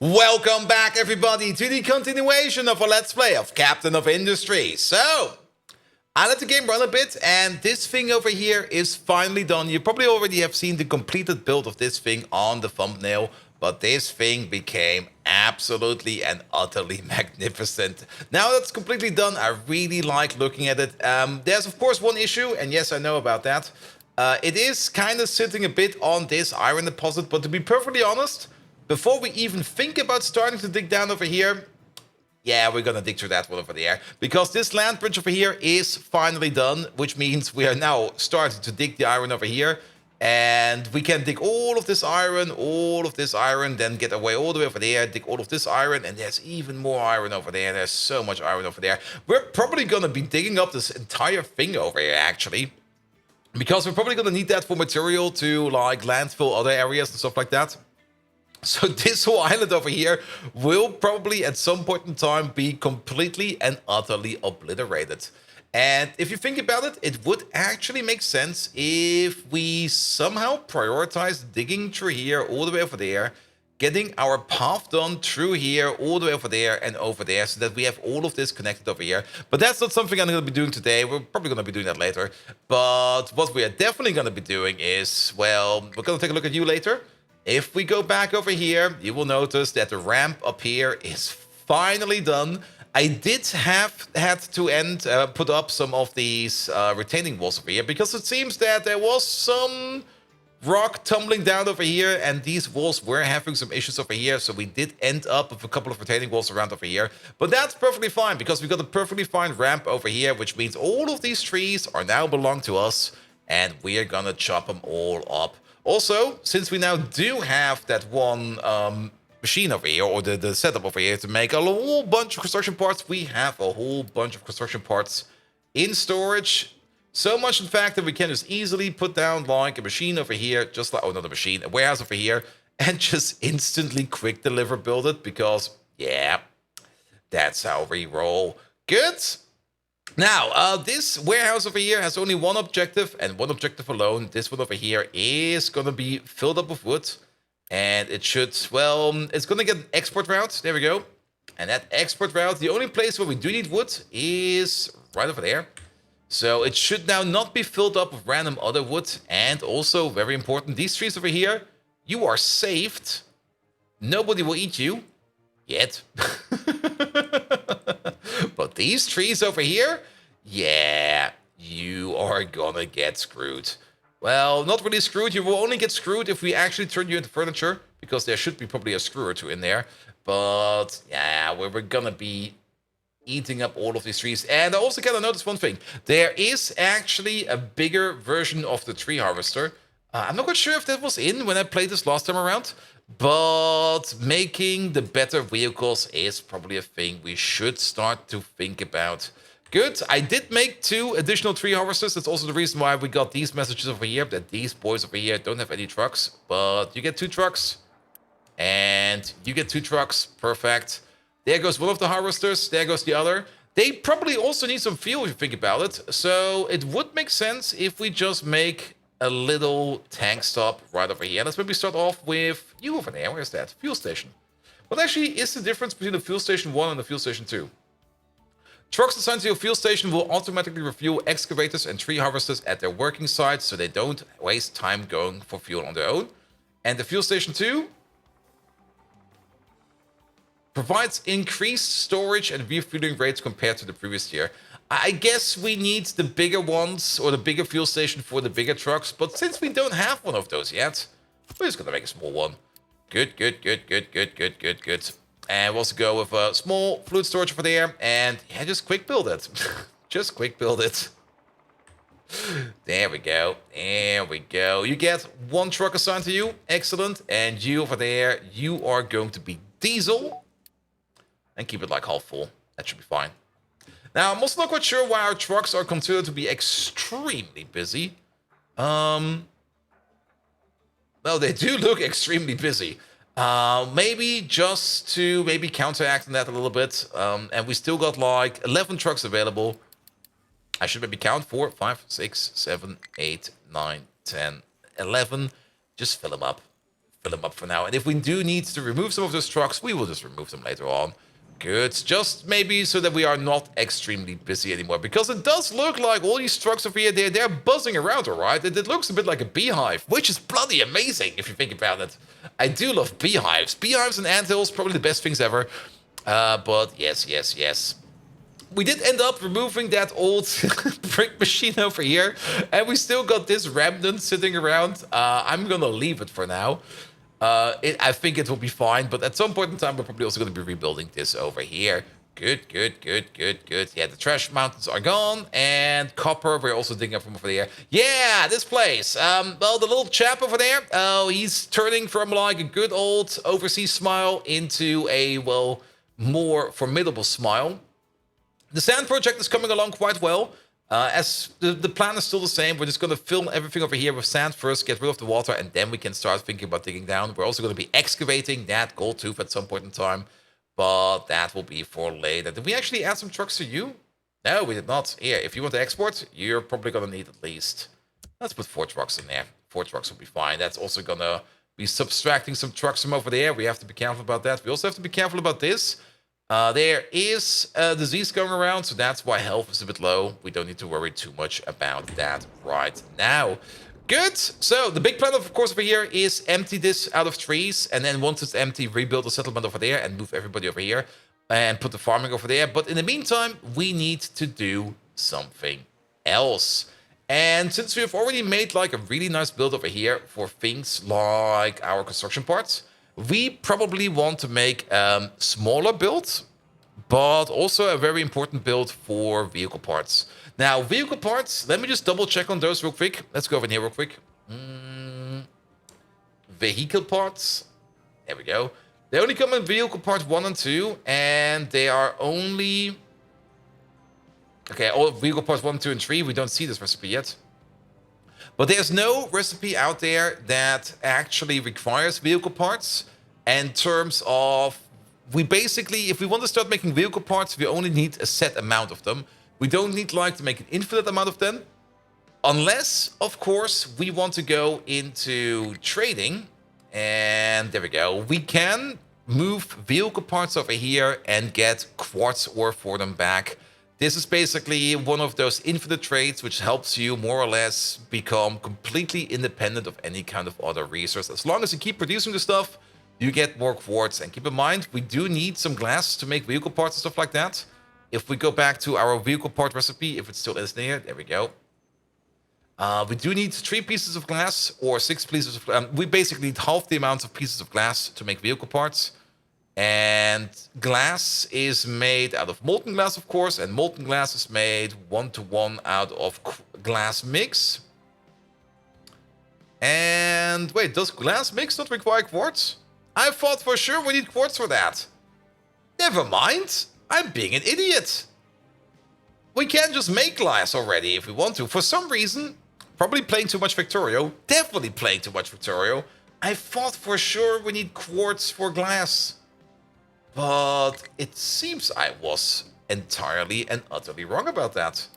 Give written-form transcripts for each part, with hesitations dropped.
Welcome back, everybody, to the continuation of our Let's Play of Captain of Industry. So, I let the game run a bit, and this thing over here is finally done. You probably already have seen the completed build of this thing on the thumbnail, but this thing became absolutely and utterly magnificent. Now that's completely done, I really like looking at it. There's, of course, one issue, and yes, I know about that. It is kind of sitting a bit on this iron deposit, but to be perfectly honest, before we even think about starting to dig down over here, yeah, we're gonna dig through that one over there. Because this land bridge over here is finally done, which means we are now starting to dig the iron over here. And we can dig all of this iron, then get away all the way over there, dig all of this iron, and there's even more iron over there. There's so much iron over there. We're probably gonna be digging up this entire thing over here, actually. Because we're probably gonna need that for material to, like, landfill other areas and stuff like that. So this whole island over here will probably at some point in time be completely and utterly obliterated. And if you think about it, it would actually make sense if we somehow prioritize digging through here all the way over there, getting our path done through here, all the way over there and over there, so that we have all of this connected over here. But that's not something I'm going to be doing today. We're probably going to be doing that later. But what we are definitely going to be doing is, well, we're going to take a look at you later. If we go back over here, you will notice that the ramp up here is finally done. I did have to put up some of these retaining walls over here because it seems that there was some rock tumbling down over here and these walls were having some issues over here. So we did end up with a couple of retaining walls around over here. But that's perfectly fine because we got a perfectly fine ramp over here, which means all of these trees are now belong to us and we are gonna chop them all up. Also, since we now do have that one machine over here, or the setup over here to make a whole bunch of construction parts, we have a whole bunch of construction parts in storage. So much, in fact, that we can just easily put down like a machine over here, just like, oh, not a machine, a warehouse over here, and just instantly quick deliver build it, because, yeah, that's how we roll. Good. Now, this warehouse over here has only one objective, and one objective alone. This one over here is going to be filled up with wood, and it should, well, it's going to get an export route. There we go. And that export route, the only place where we do need wood is right over there. So it should now not be filled up with random other wood. And also, very important, these trees over here, you are saved. Nobody will eat you. Yet. But these trees over here, yeah, you are gonna get screwed. Well, not really screwed. You will only get screwed if we actually turn you into furniture, because there should be probably a screw or two in there. But yeah, we're gonna be eating up all of these trees. And I also kind of noticed one thing. There is actually a bigger version of the tree harvester. I'm not quite sure if that was in when I played this last time around. But making the better vehicles is probably a thing we should start to think about. Good. I did make 2 additional tree harvesters. That's also the reason why we got these messages over here, that these boys over here don't have any trucks. But you get 2 trucks. And you get 2 trucks. Perfect. There goes one of the harvesters. There goes the other. They probably also need some fuel if you think about it. So it would make sense if we just make a little tank stop right over here. Let's maybe start off with you over there. Where's that? Fuel station. What actually is the difference between the fuel station 1 and the fuel station 2? Trucks assigned to your fuel station will automatically refuel excavators and tree harvesters at their working sites so they don't waste time going for fuel on their own. And the fuel station 2 provides increased storage and refueling rates compared to the previous year. I guess we need the bigger ones, or the bigger fuel station for the bigger trucks, but since we don't have one of those yet, we're just gonna make a small one. Good, good, good, good, good, good, good, good. And we'll also go with a small fluid storage over there, and yeah, just quick build it. Just quick build it. There we go, there we go. You get 1 truck assigned to you, excellent. And you over there, you are going to be diesel. And keep it like half full, that should be fine. Now, I'm also not quite sure why our trucks are considered to be extremely busy. Well, they do look extremely busy. Maybe just to counteract on that a little bit. And we still got like 11 trucks available. I should maybe count 4, 5, 6, 7, 8, 9, 10, 11. Just fill them up. fill them up for now. And if we do need to remove some of those trucks, we will just remove them later on. Good. Just maybe so that we are not extremely busy anymore. Because it does look like all these trucks over here, they're buzzing around, all right? It looks a bit like a beehive, which is bloody amazing if you think about it. I do love beehives. Beehives and anthills, probably the best things ever. But yes. We did end up removing that old brick machine over here. And we still got this remnant sitting around. I'm going to leave it for now. I think it will be fine, but at some point in time, we're probably also going to be rebuilding this over here. Good. Yeah, the trash mountains are gone, and copper, we're also digging up from over there. Yeah, this place. Well, the little chap over there, he's turning from like a good old overseas smile into a, well, more formidable smile. The sand project is coming along quite well. As the plan is still the same, we're just going to fill everything over here with sand first, get rid of the water, and then we can start thinking about digging down. We're also going to be excavating that gold tooth at some point in time, but that will be for later. Did we actually add some trucks to you? No, we did not. Here, if you want to export, you're probably going to need at least... Let's put 4 trucks in there. 4 trucks will be fine. That's also going to be subtracting some trucks from over there. We have to be careful about that. We also have to be careful about this. There is a disease going around, so that's why health is a bit low. We don't need to worry too much about that right now. Good. So the big plan, of course, over here is empty this out of trees, and then once it's empty, rebuild the settlement over there and move everybody over here and put the farming over there. But in the meantime, we need to do something else. And since we have already made like a really nice build over here for things like our construction parts, we probably want to make a smaller build, but also a very important build for vehicle parts. Now, vehicle parts, let me just double check on those real quick. Let's go over here real quick. Vehicle parts. There we go. They only come in vehicle parts 1 and 2, and they are only... Okay, all vehicle parts 1, 2, and 3. We don't see this recipe yet. But there's no recipe out there that actually requires vehicle parts in terms of... We basically, if we want to start making vehicle parts, we only need a set amount of them. We don't need like to make an infinite amount of them. Unless, of course, we want to go into trading. And there we go. We can move vehicle parts over here and get quartz ore for them back. This is basically one of those infinite trades which helps you more or less become completely independent of any kind of other resource. As long as you keep producing the stuff, you get more quartz. And keep in mind, we do need some glass to make vehicle parts and stuff like that. If we go back to our vehicle part recipe, if it still is there we go. We do need 3 pieces of glass or 6 pieces of... we basically need half the amount of pieces of glass to make vehicle parts. And glass is made out of molten glass, of course, and molten glass is made 1-to-1 out of glass mix. And wait, does glass mix not require quartz? I thought for sure we need quartz for that. Never mind, I'm being an idiot. We can just make glass already if we want to. For some reason, probably playing too much Victorio, definitely playing too much Victorio, I thought for sure we need quartz for glass. But it seems I was entirely and utterly wrong about that.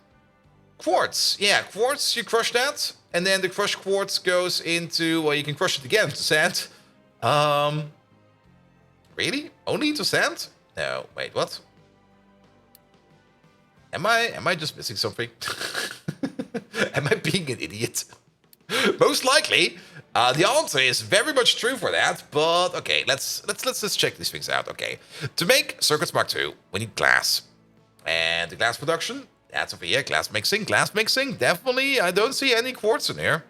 Quartz. Yeah, quartz, you crush that. And then the crushed quartz goes into... Well, you can crush it again into sand. Really? Only into sand? No, wait, what? Am I just missing something? Am I being an idiot? Most likely. The answer is very much true for that, but okay, let's check these things out. Okay, to make circuits Mark II, we need glass, and the glass production, that's over here. Glass mixing, definitely. I don't see any quartz in here.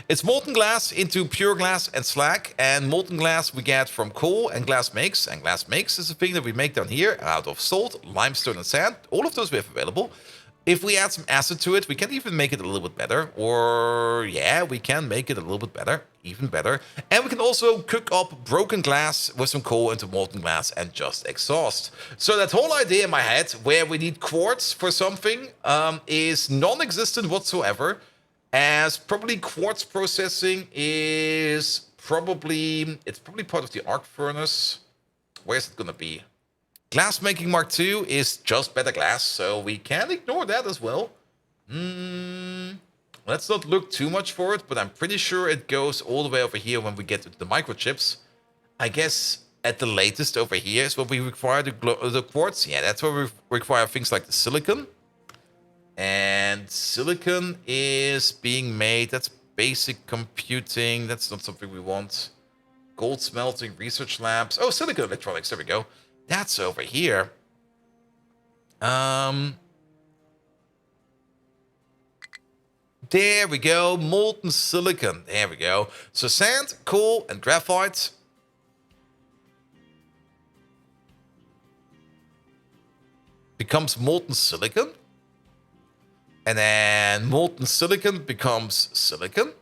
It's molten glass into pure glass and slag, and molten glass we get from coal and glass makes, and glass makes is a thing that we make down here out of salt, limestone, and sand. All of those we have available. If we add some acid to it, we can even make it a little bit better. Or, yeah, we can make it a little bit better. Even better. And we can also cook up broken glass with some coal into molten glass and just exhaust. So that whole idea in my head, where we need quartz for something, is non-existent whatsoever. As probably quartz processing is probably... It's probably part of the arc furnace. Where's it going to be? Glass making Mark II is just better glass, so we can ignore that as well. Let's not look too much for it, but I'm pretty sure it goes all the way over here when we get to the microchips. I guess at the latest over here is what we require the quartz. Yeah, that's where we require things like the silicon. And silicon is being made. That's basic computing. That's not something we want. Gold smelting, research labs. Oh, silicon electronics. There we go. That's over here. There we go. Molten silicon. There we go. So sand, coal, and graphite. Becomes molten silicon. And then molten silicon becomes silicon.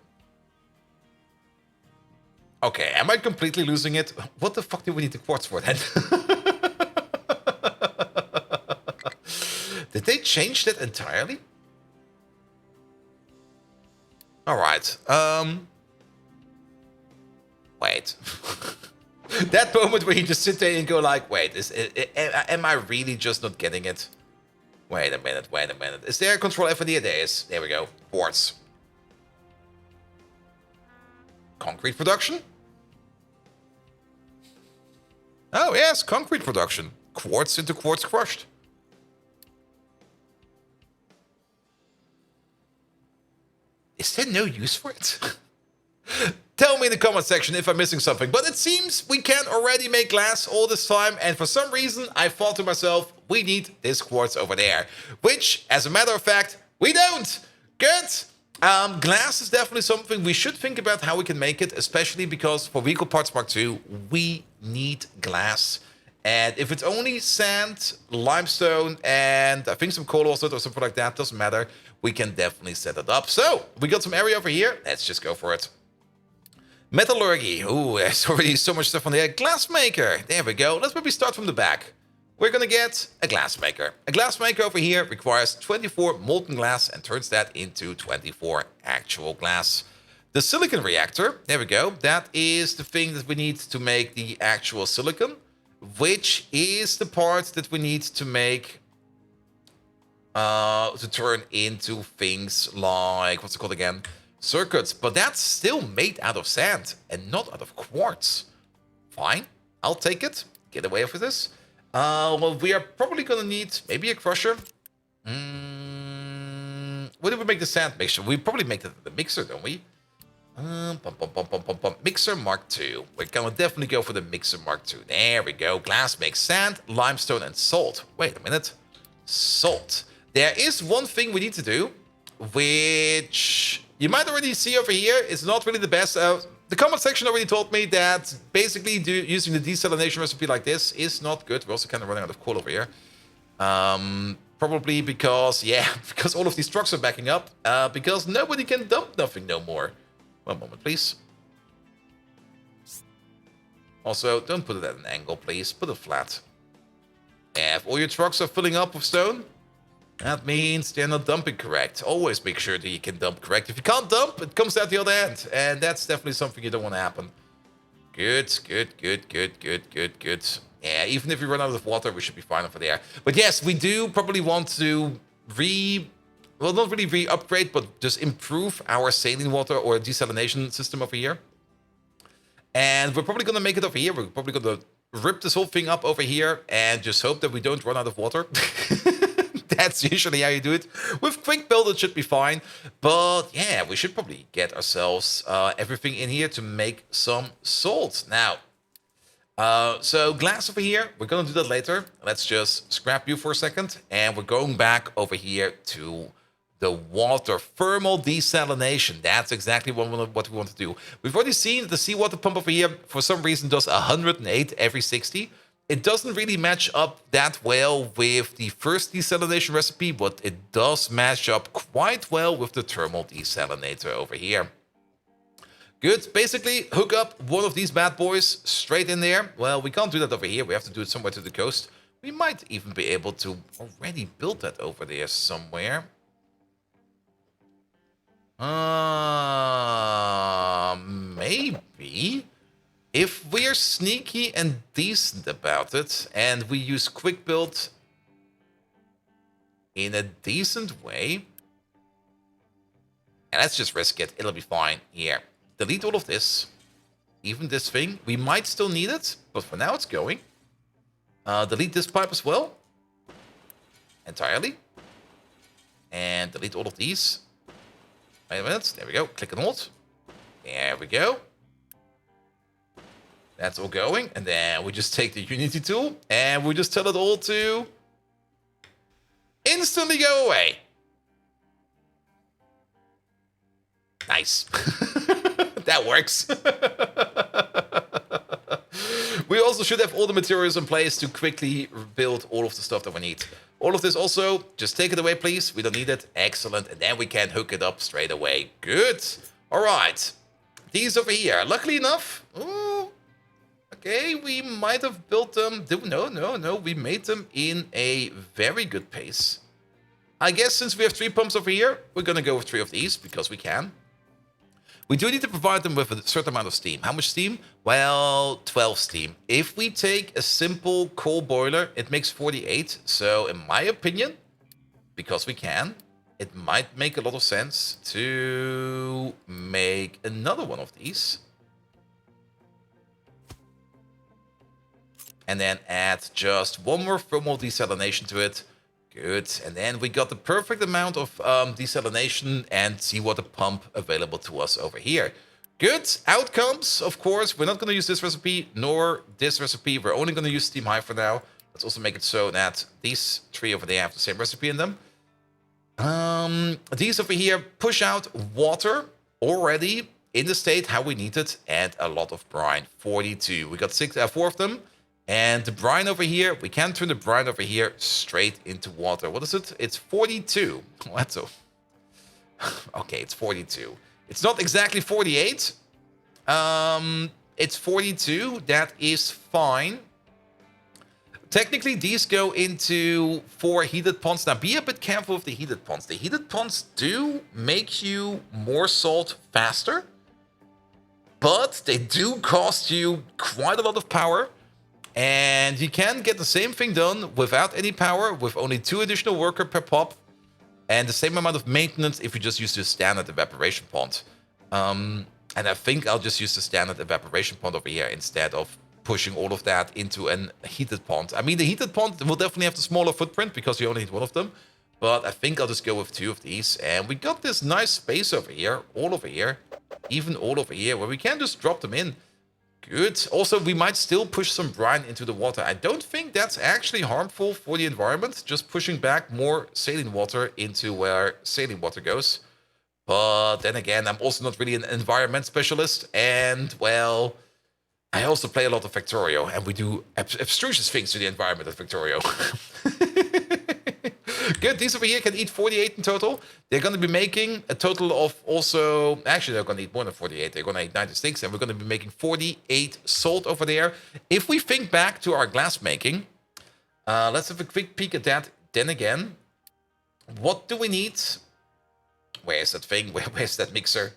Okay, am I completely losing it? What the fuck do we need the quartz for then? Did they change that entirely? Alright, wait. That moment where you just sit there and go like, wait, am I really just not getting it? Wait a minute, wait a minute. Is there a control F in here? There is. There we go. Quartz. Concrete production? Oh, yes, concrete production. Quartz into quartz crushed. Is there no use for it? Tell me in the comment section if I'm missing something. But it seems we can already make glass all this time. And for some reason, I thought to myself, we need this quartz over there. Which, as a matter of fact, we don't. Good. Glass is definitely something we should think about how we can make it. Especially because for Vehicle Parts Mark II, we need glass. And if it's only sand, limestone, and I think some coal also or something like that, doesn't matter. We can definitely set it up. So, we got some area over here. Let's just go for it. Metallurgy. Ooh, there's already so much stuff on there. Glassmaker. There we go. Let's maybe start from the back. We're going to get a glassmaker. A glassmaker over here requires 24 molten glass and turns that into 24 actual glass. The silicon reactor. There we go. That is the thing that we need to make the actual silicon, which is the part that we need to make to turn into things like, what's it called again? Circuits, but that's still made out of sand and not out of quartz. Fine, I'll take it. Get away with this. Well, we are probably gonna need maybe a crusher. What do we make the sand mixture? We probably make the mixer, don't we? Mixer Mark II. We're gonna definitely go for the Mixer Mark II. There we go. Glass makes sand, limestone, and salt. Wait a minute. Salt. There is one thing we need to do, which you might already see over here. It's not really the best. The comment section already told me that basically using the desalination recipe like this is not good. We're also kind of running out of coal over here. Probably because, yeah, because all of these trucks are backing up. Because nobody can dump nothing no more. One moment, please. Also, don't put it at an angle, please. Put it flat. Yeah, if all your trucks are filling up with stone, that means they're not dumping correct. Always make sure that you can dump correct. If you can't dump, it comes out the other end. And that's definitely something you don't want to happen. Good, good, good, good, good, good, good. Yeah, even if we run out of water, we should be fine over there. But yes, we do probably want to well, not really re-upgrade, but just improve our saline water or desalination system over here. And we're probably going to make it over here. We're probably going to rip this whole thing up over here and just hope that we don't run out of water. That's usually how you do it. With quick build, it should be fine. But yeah, we should probably get ourselves everything in here to make some salt. Now, so glass over here, we're going to do that later. Let's just scrap you for a second. And we're going back over here to the water thermal desalination. That's exactly what we want to do. We've already seen the seawater pump over here, for some reason, does 108 every 60. It doesn't really match up that well with the first desalination recipe, but it does match up quite well with the thermal desalinator over here. Good. Basically, hook up one of these bad boys straight in there. Well, we can't do that over here. We have to do it somewhere to the coast. We might even be able to already build that over there somewhere. Maybe. If we're sneaky and decent about it, and we use quick build in a decent way, And let's just risk it. It'll be fine. Here. Delete all of this. Even this thing. We might still need it, but for now it's going. Delete this pipe as well. Entirely. And delete all of these. Wait a minute. There we go. Click on Alt. There we go. That's all going. And then we just take the Unity tool and we just tell it all to instantly go away. Nice. That works. We also should have all the materials in place to quickly build all of the stuff that we need. All of this also, just take it away, please. We don't need it. Excellent. And then we can hook it up straight away. Good. All right. These over here. Luckily enough. Ooh, okay, we might have built them. No. We made them in a very good pace. I guess since we have 3 pumps over here, we're going to go with 3 of these because we can. We do need to provide them with a certain amount of steam. How much steam? Well, 12 steam. If we take a simple coal boiler, it makes 48. So in my opinion, because we can, it might make a lot of sense to make another one of these. And then add just 1 more thermal desalination to it. Good. And then we got the perfect amount of desalination and seawater pump available to us over here. Good. Outcomes, of course. We're not going to use this recipe nor this recipe. We're only going to use Steam High for now. Let's also make it so that these 3 over there have the same recipe in them. These over here push out water already in the state how we need it and a lot of brine. 42. We got 4 of them. And the brine over here, we can turn the brine over here straight into water. What is it? It's 42. What? Okay, it's 42. It's not exactly 48. It's 42. That is fine. Technically, these go into 4 heated ponds. Now, be a bit careful with the heated ponds. The heated ponds do make you more salt faster, but they do cost you quite a lot of power. And you can get the same thing done without any power, with only 2 additional workers per pop, and the same amount of maintenance if you just use the standard evaporation pond. And I think I'll just use the standard evaporation pond over here instead of pushing all of that into a heated pond. I mean, the heated pond will definitely have the smaller footprint because you only need 1 of them. But I think I'll just go with 2 of these. And we got this nice space over here, all over here, even all over here, where we can just drop them in. Good. Also, we might still push some brine into the water. I don't think that's actually harmful for the environment, just pushing back more saline water into where saline water goes. But then again, I'm also not really an environment specialist. And, well, I also play a lot of Factorio, and we do abstruse things to the environment at Factorio. Good. These over here can eat 48 in total. They're going to be making a total of also... Actually, they're going to eat more than 48. They're going to eat 96, and we're going to be making 48 salt over there. If we think back to our glass making, let's have a quick peek at that. Then again, what do we need? Where's that thing? Where's that mixer?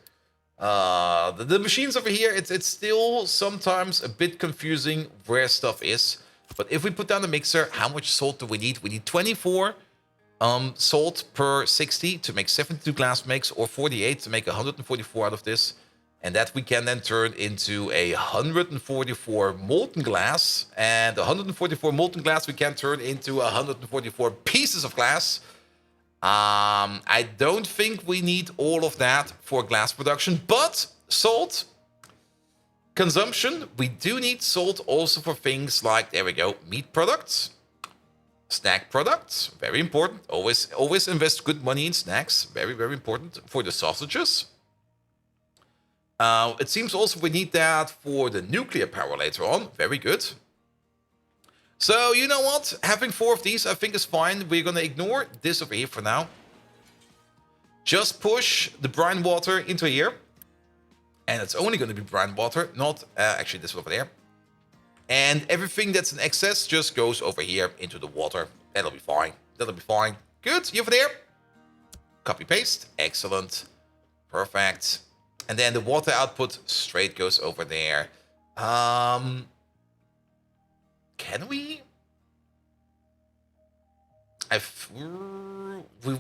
The machines over here, it's still sometimes a bit confusing where stuff is. But if we put down the mixer, how much salt do we need? We need 24 salt per 60 to make 72 glass makes, or 48 to make 144 out of this. And that we can then turn into 144 molten glass. And 144 molten glass we can turn into 144 pieces of glass. I don't think we need all of that for glass production, but salt consumption, we do need salt also for things like, there we go, meat products, snack products, very important. Always invest good money in snacks, very, very important for the sausages. It seems also we need that for the nuclear power later on, very good. So, you know what? Having 4 of these, I think, is fine. We're going to ignore this over here for now. Just push the brine water into here. And it's only going to be brine water, not actually this over there. And everything that's in excess just goes over here into the water. That'll be fine. That'll be fine. Good. You over there? Copy paste. Excellent. Perfect. And then the water output straight goes over there. Can we?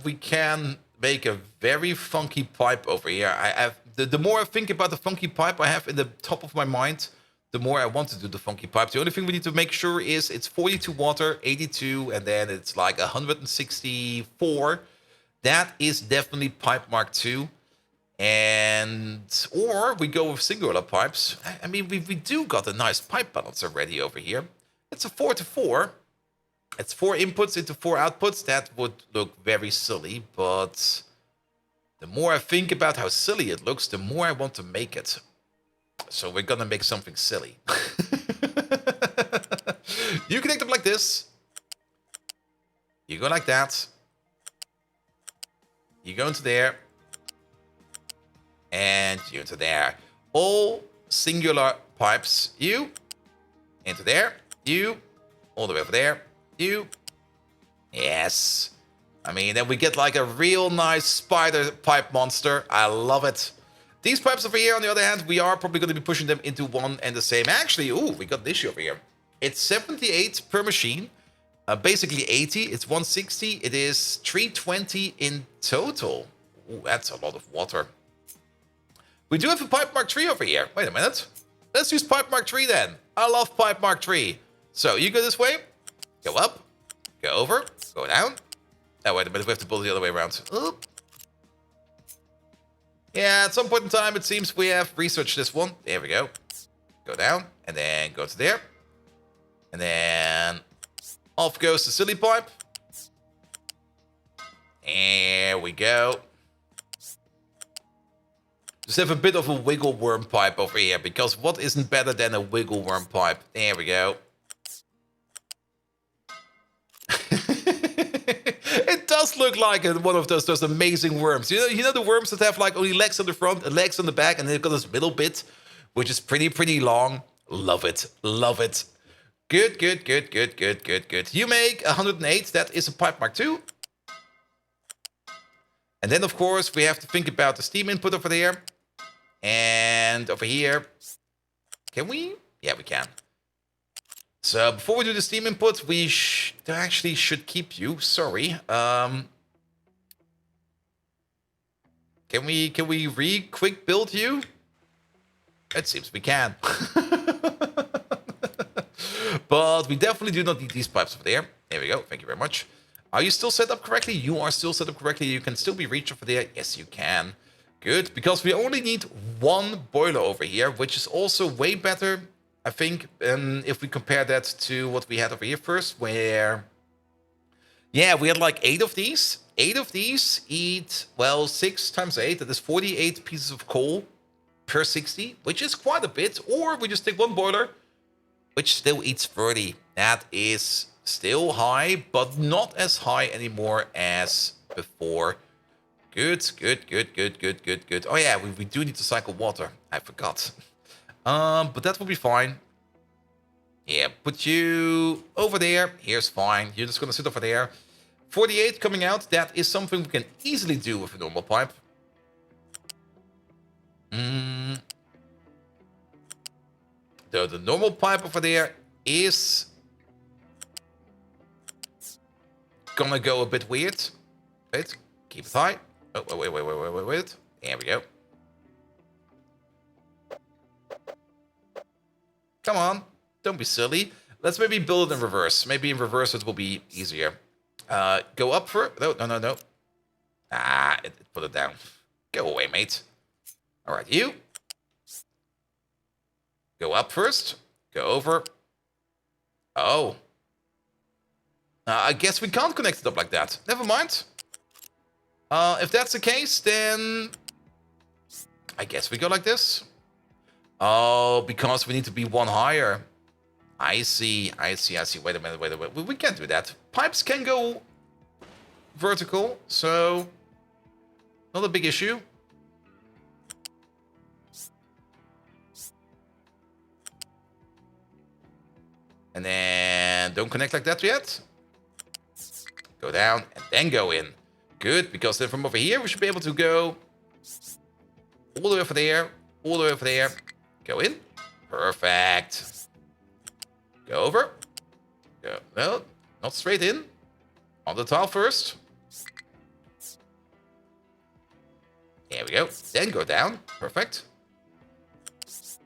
We can make a very funky pipe over here. I have the more I think about the funky pipe I have in the top of my mind, the more I want to do the funky pipe. The only thing we need to make sure is it's 42 water, 82, and then it's like 164. That is definitely pipe Mark II. And or we go with singular pipes. I mean, we do got a nice pipe balance already over here. It's a 4 to 4. It's 4 inputs into 4 outputs. That would look very silly, but the more I think about how silly it looks, the more I want to make it. So we're gonna make something silly. You connect them like this. You go like that. You go into there. And you into there. All singular pipes. You into there. You all the way over there. You. Yes. I mean, then we get like a real nice spider pipe monster. I love it. These pipes over here, on the other hand, we are probably going to be pushing them into one and the same. Actually, ooh, we got this over here. It's 78 per machine. Basically 80. It's 160. It is 320 in total. Ooh, that's a lot of water. We do have a Pipe Mark III over here. Wait a minute. Let's use Pipe Mark III then. I love Pipe Mark III. So you go this way. Go up. Go over. Go down. Oh, wait a minute. We have to pull the other way around. Oop. Yeah, at some point in time, it seems we have researched this one. There we go. Go down. And then go to there. And then off goes the silly pipe. There we go. Just have a bit of a wiggle worm pipe over here, because what isn't better than a wiggle worm pipe? There we go. It does look like one of those amazing worms. You know the worms that have like only legs on the front and legs on the back, and they've got this middle bit, which is pretty long. Love it, love it. Good. You make 108. That is a Pipe Mark II. And then of course we have to think about the steam input over there. And over here, can we? Yeah, we can. So before we do the steam input, we actually should keep you. Sorry. Can we quick build you? It seems we can. But we definitely do not need these pipes over there. There we go. Thank you very much. Are you still set up correctly? You are still set up correctly. You can still be reached over there. Yes, you can. Good, because we only need one boiler over here, which is also way better, I think, if we compare that to what we had over here first, where, yeah, we had like 8 of these. 8 of these eat, well, 6 times 8, that is 48 pieces of coal per 60, which is quite a bit. Or we just take one boiler, which still eats 30. That is still high, but not as high anymore as before. Good. Oh yeah, we do need to cycle water. I forgot. But that will be fine. Yeah, put you over there. Here's fine. You're just gonna sit over there. 48 coming out. That is something we can easily do with a normal pipe. The normal pipe over there is gonna go a bit weird. Wait, keep it high. Oh, wait. There we go. Come on, don't be silly. Let's maybe build it in reverse. Maybe in reverse it will be easier. Go up for no. It put it down. Go away, mate. All right, you. Go up first. Go over. Oh. I guess we can't connect it up like that. Never mind. If that's the case, then I guess we go like this. Oh, because we need to be one higher. I see. Wait a minute. We can't do that. Pipes can go vertical, so not a big issue. And then don't connect like that yet. Go down and then go in. Good, because then from over here we should be able to go all the way over there, all the way over there. Go in. Perfect. Go over. Go. No, not straight in. On the tile first. There we go. Then go down. Perfect.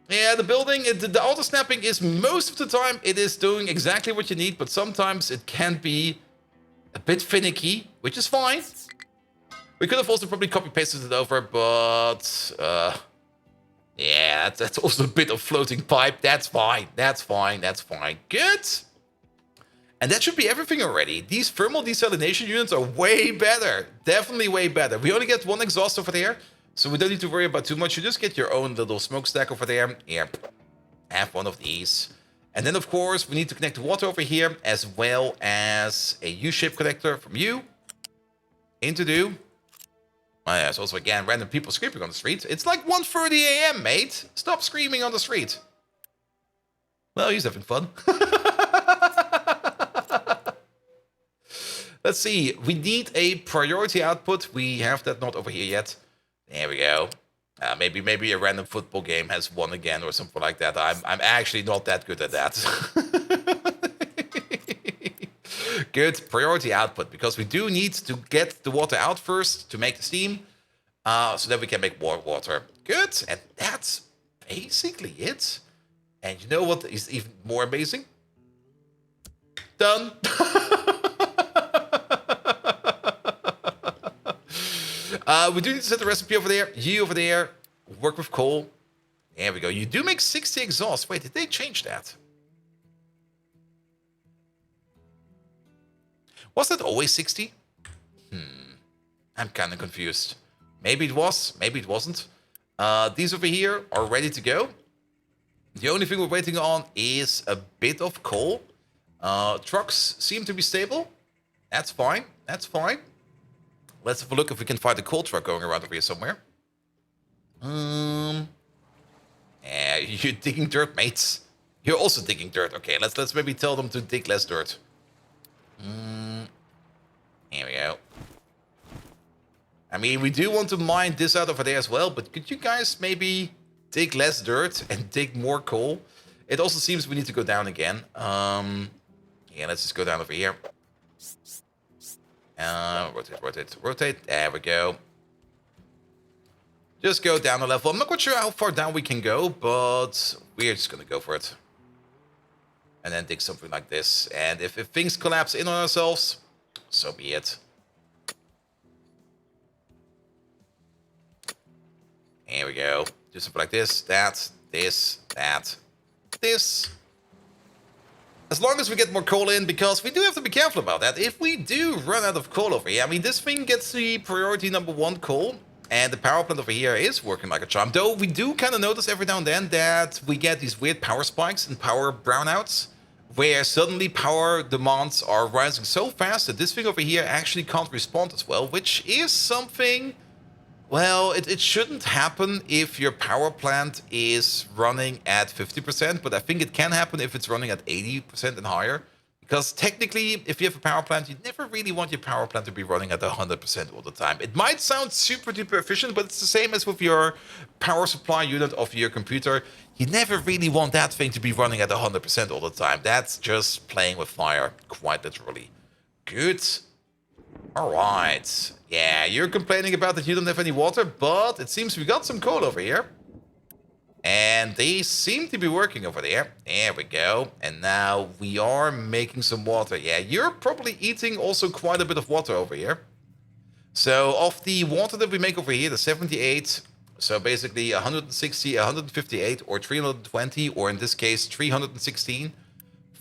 Yeah, the building, the auto snapping is most of the time it is doing exactly what you need, but sometimes it can be a bit finicky, which is fine. We could have also probably copy-pasted it over, but yeah, that's also a bit of floating pipe. That's fine. That's fine. That's fine. Good. And that should be everything already. These thermal desalination units are way better. Definitely way better. We only get one exhaust over there, so we don't need to worry about too much. You just get your own little smokestack over there. Here, have one of these. And then, of course, we need to connect the water over here, as well as a U-shaped connector from you into do. Oh, yeah, it's also, again, random people screaming on the street. It's like 1:30 a.m., mate. Stop screaming on the street. Well, he's having fun. Let's see. We need a priority output. We have that not over here yet. There we go. Maybe a random football game has won again or something like that. I'm actually not that good at that. Good. Priority output, because we do need to get the water out first to make the steam, so that we can make more water. Good. And that's basically it. And you know what is even more amazing? Done. We do need to set the recipe over there. You over there. Work with coal. There we go. You do make 60 exhaust. Wait, did they change that? Was that always 60? I'm kind of confused. Maybe it was. Maybe it wasn't. These over here are ready to go. The only thing we're waiting on is a bit of coal. Trucks seem to be stable. That's fine. That's fine. Let's have a look if we can find a coal truck going around over here somewhere. Yeah, you're digging dirt, mates. You're also digging dirt. Okay, let's maybe tell them to dig less dirt. Here we go. I mean, we do want to mine this out over there as well, but could you guys maybe dig less dirt and dig more coal? It also seems we need to go down again. Yeah, let's just go down over here. Rotate. There we go. Just go down a level. I'm not quite sure how far down we can go, but we're just going to go for it. And then dig something like this. And if things collapse in on ourselves, so be it. Here we go. Do something like this, that, this. As long as we get more coal in, because we do have to be careful about that. If we do run out of coal over here, I mean, this thing gets the priority #1 coal, and the power plant over here is working like a charm. Though we do kind of notice every now and then that we get these weird power spikes and power brownouts, where suddenly power demands are rising so fast that this thing over here actually can't respond as well, which is something... Well, it shouldn't happen if your power plant is running at 50%, but I think it can happen if it's running at 80% and higher. Because technically, if you have a power plant, you never really want your power plant to be running at 100% all the time. It might sound super duper efficient, but it's the same as with your power supply unit of your computer. You never really want that thing to be running at 100% all the time. That's just playing with fire, quite literally. Good. All right. Yeah, you're complaining about that you don't have any water, but it seems we got some coal over here. And they seem to be working over there. There we go. And now we are making some water. Yeah, you're probably eating also quite a bit of water over here. So of the water that we make over here, the 78, so basically 160, 158, or 320, or in this case 316.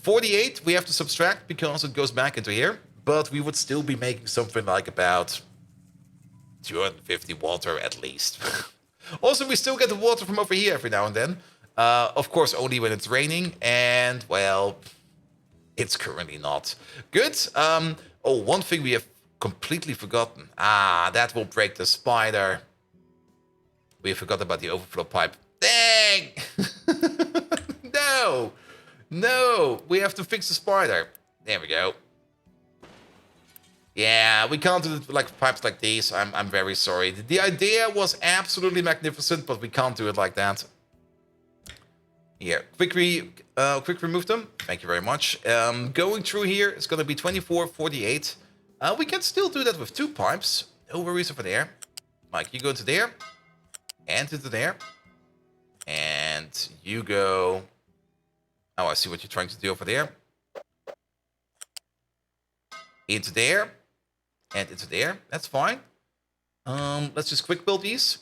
48 we have to subtract because it goes back into here. But we would still be making something like about 250 water at least. Also, we still get the water from over here every now and then. Of course, only when it's raining. And, well, it's currently not. Good. Oh, one thing we have completely forgotten. That will break the spider. We forgot about the overflow pipe. Dang! No, we have to fix the spider. There we go. Yeah, we can't do it like pipes like these. I'm very sorry. The idea was absolutely magnificent, but we can't do it like that. Here, quick remove them. Thank you very much. Going through here, it's going to be 24, 48. We can still do that with 2 pipes. No worries over there. Like, you go to there, and into there, and you go... Oh, I see what you're trying to do over there. Into there, and into there. That's fine. Let's just quick build these.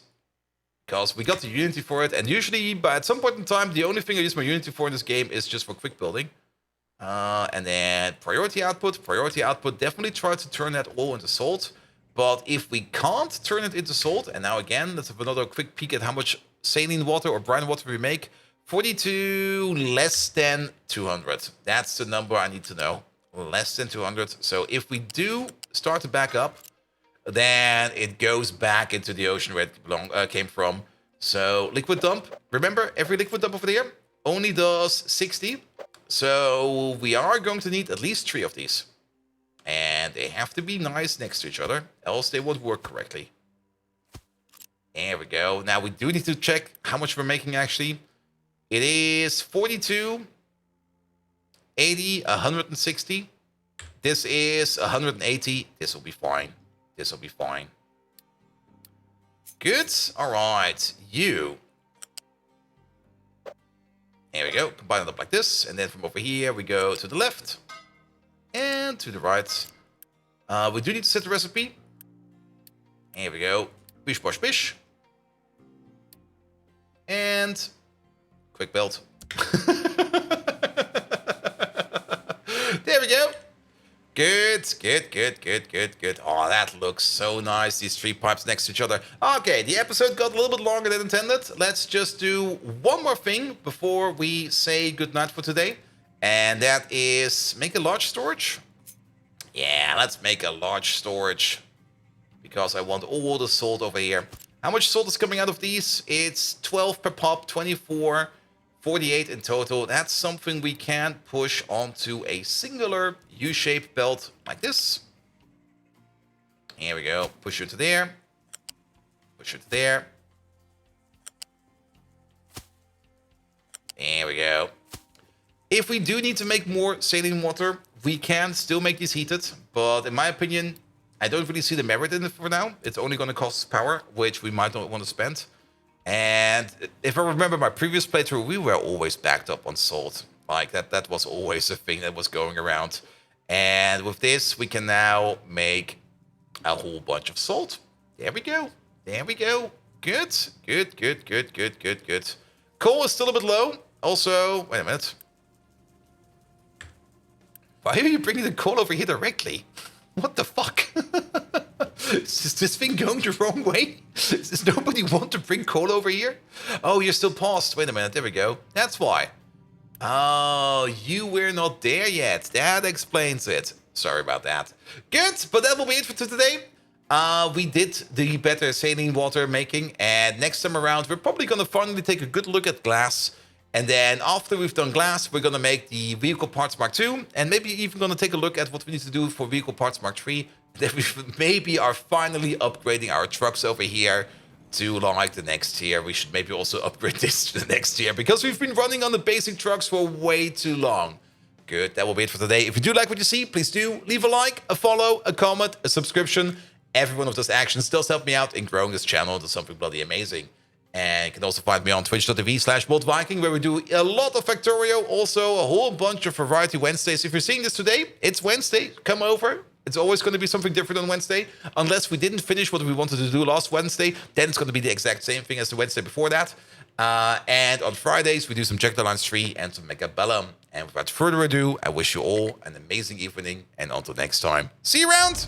Because we got the Unity for it, and usually, but at some point in time, the only thing I use my Unity for in this game is just for quick building. And then priority output, definitely try to turn that all into salt. But if we can't turn it into salt, and now again, let's have another quick peek at how much saline water or brine water we make. 42 less than 200. That's the number I need to know. Less than 200. So if we do start to back up, then it goes back into the ocean where it came from. So liquid dump, remember every liquid dump over there only does 60. So we are going to need at least 3 of these. And they have to be nice next to each other, else they won't work correctly. There we go. Now we do need to check how much we're making actually. It is 42, 80, 160. This is 180. This will be fine. This will be fine. Good. All right. You. There we go. Combine it up like this. And then from over here, we go to the left. And to the right. We do need to set the recipe. Here we go. Bish, bosh, bish. And quick build. There we go. Good, good, good, good, good, good. Oh, that looks so nice, these 3 pipes next to each other. Okay, the episode got a little bit longer than intended. Let's just do one more thing before we say goodnight for today. And that is make a large storage. Yeah, let's make a large storage. Because I want all the salt over here. How much salt is coming out of these? It's 12 per pop, 24, 48 in total. That's something we can push onto a singular U-shaped belt like this. Here we go. Push it to there. Push it to there. There we go. If we do need to make more saline water, we can still make these heated. But in my opinion, I don't really see the merit in it for now. It's only going to cost power, which we might not want to spend. And if I remember my previous playthrough, we were always backed up on salt. Like, that was always a thing that was going around. And with this, we can now make a whole bunch of salt. There we go. There we go. Good. Good, good, good, good, good, good. Coal is still a bit low. Also, wait a minute. Why are you bringing the coal over here directly? What the fuck? Is this thing going the wrong way? Does nobody want to bring coal over here? Oh, you're still paused. Wait a minute. There we go. That's why. Oh, you were not there yet. That explains it. Sorry about that. Good, but that will be it for today. We did the better saline water making, and next time around, we're probably going to finally take a good look at glass. And then after we've done glass, we're going to make the Vehicle Parts Mark II, and maybe even going to take a look at what we need to do for Vehicle Parts Mark III. Then we maybe are finally upgrading our trucks over here to like the next tier. We should maybe also upgrade this to the next tier because we've been running on the basic trucks for way too long. Good, that will be it for today. If you do like what you see, please do leave a like, a follow, a comment, a subscription. Every one of those actions does help me out in growing this channel into something bloody amazing. And you can also find me on twitch.tv/BoldViking, where we do a lot of Factorio, also a whole bunch of Variety Wednesdays. If you're seeing this today, it's Wednesday. Come over. It's always going to be something different on Wednesday. Unless we didn't finish what we wanted to do last Wednesday, then it's going to be the exact same thing as the Wednesday before that. And on Fridays, we do some Check the Lines 3 and some Mega Bellum. And without further ado, I wish you all an amazing evening. And until next time, see you around!